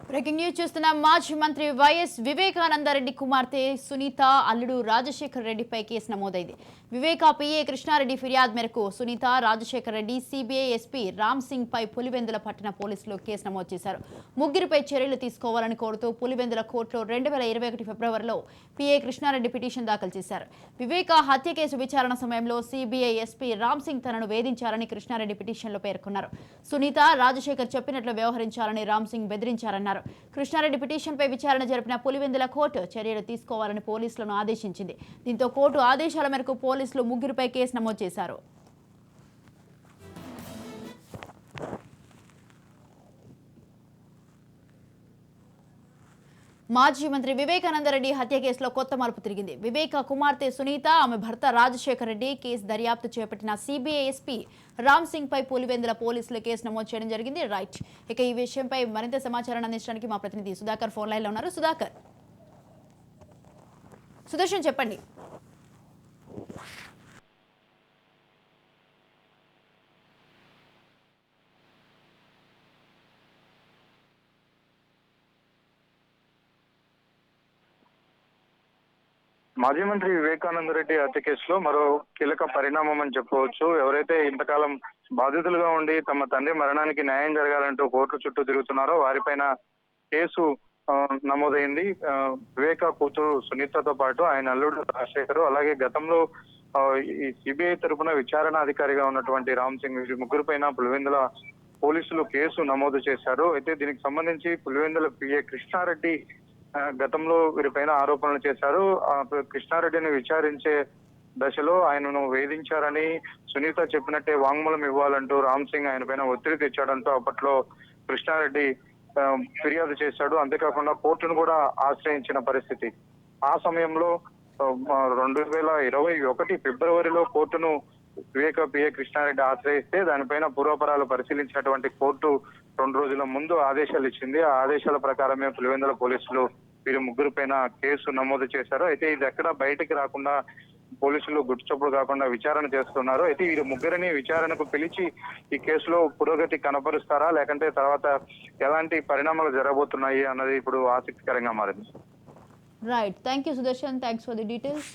Breaking news చూస్తున్నాం. మాజీ మంత్రి వైఎస్ వివేకానందరెడ్డి కుమార్తె సునీత అల్లుడు రాజశేఖర్ రెడ్డిపై కేసు నమోదైంది. వివేకా పిఏ కృష్ణారెడ్డి ఫిర్యాదు మేరకు సునీత, రాజశేఖర్ రెడ్డి, సిబిఐ ఎస్పీ రామ్ సింగ్ పై పులివెందుల పట్టణ పోలీసులు కేసు నమోదు చేశారు. ముగ్గురిపై చర్యలు తీసుకోవాలని కోరుతూ పులివెందుల కోర్టులో 2021 ఫిబ్రవరిలో పిఏ కృష్ణారెడ్డి పిటిషన్ దాఖలు చేశారు. వివేకా హత్య కేసు విచారణ సమయంలో సిబిఐ ఎస్పీ రామ్ సింగ్ తనను వేధించారని కృష్ణారెడ్డి పిటిషన్లో పేర్కొన్నారు. సునీత, రాజశేఖర్ చెప్పినట్లు వ్యవహరించాలని రామ్ సింగ్ బెదిరించారన్నారు. కృష్ణారెడ్డి పిటిషన్పై విచారణ జరిపిన పులివెందుల కోర్టు చర్యలు తీసుకోవాలని పోలీసులను ఆదేశించింది. దీంతో కోర్టు ఆదేశాల మేరకు పోలీసులు ముగ్గురిపై కేసు నమోదు చేశారు. మాజీ మంత్రి వివేకానందరెడ్డి హత్య కేసులో కొత్త మలుపు తిరిగింది. వివేక కుమార్తె సునీత, ఆమె భర్త రాజశేఖర్ రెడ్డి కేసు దర్యాప్తు చేపట్టిన సిబిఐ ఎస్పీ రామ్ సింగ్ పై పులివెందుల పోలీసులు కేసు నమోదు చేయడం జరిగింది. రైట్, ఇక ఈ విషయంపై మరింత సమాచారాన్ని అందించడానికి మా ప్రతినిధి సుధాకర్ ఫోన్ లైన్లో ఉన్నారు. సుదర్శన్ చెప్పండి. మాజీ మంత్రి వివేకానంద రెడ్డి హత్య కేసులో మరో కీలక పరిణామం అని చెప్పవచ్చు. ఎవరైతే ఇంతకాలం బాధితులుగా ఉండి తమ తండ్రి మరణానికి న్యాయం జరగాలంటూ కోర్టు చుట్టూ తిరుగుతున్నారో వారిపైన కేసు నమోదైంది. వివేక కూతురు సునీతతో పాటు ఆయన అల్లుడు రాజశేఖర్, అలాగే గతంలో ఈ సిబిఐ తరఫున విచారణ అధికారిగా ఉన్నటువంటి రామ్ సింగ్, ముగ్గురు పైన పులివెందుల పోలీసులు కేసు నమోదు చేశారు. అయితే దీనికి సంబంధించి పులివెందుల పిఏ కృష్ణారెడ్డి గతంలో వీరిపైన ఆరోపణలు చేశారు. కృష్ణారెడ్డిని విచారించే దశలో ఆయనను వేధించారని, సునీత చెప్పినట్టే వాంగ్మూలం ఇవ్వాలంటూ రామ్ సింగ్ ఆయన పైన ఒత్తిడి తెచ్చాడంటూ అప్పట్లో కృష్ణారెడ్డి ఫిర్యాదు చేశాడు. అంతేకాకుండా కోర్టును కూడా ఆశ్రయించిన పరిస్థితి. ఆ సమయంలో 2021 ఫిబ్రవరిలో కోర్టును వివేక పిఏ కృష్ణారెడ్డి ఆశ్రయిస్తే దానిపైన పూర్వపరాలు పరిశీలించినటువంటి కోర్టు 2 రోజుల ముందు ఆదేశాలు ఇచ్చింది. ఆ ఆదేశాల ప్రకారమే పులివెందుల పోలీసులు వీరి ముగ్గురు పైన కేసు నమోదు చేశారు. అయితే ఇది ఎక్కడ బయటికి రాకుండా పోలీసులు గుట్టుచప్పుడు కాకుండా విచారణ చేస్తున్నారు. అయితే వీరి ముగ్గురిని విచారణకు పిలిచి ఈ కేసులో పురోగతి కనపరుస్తారా, లేకంటే తర్వాత ఎలాంటి పరిణామాలు జరగబోతున్నాయి అన్నది ఇప్పుడు ఆసక్తికరంగా మారింది. Right, thank you Sudarshan, thanks for the details.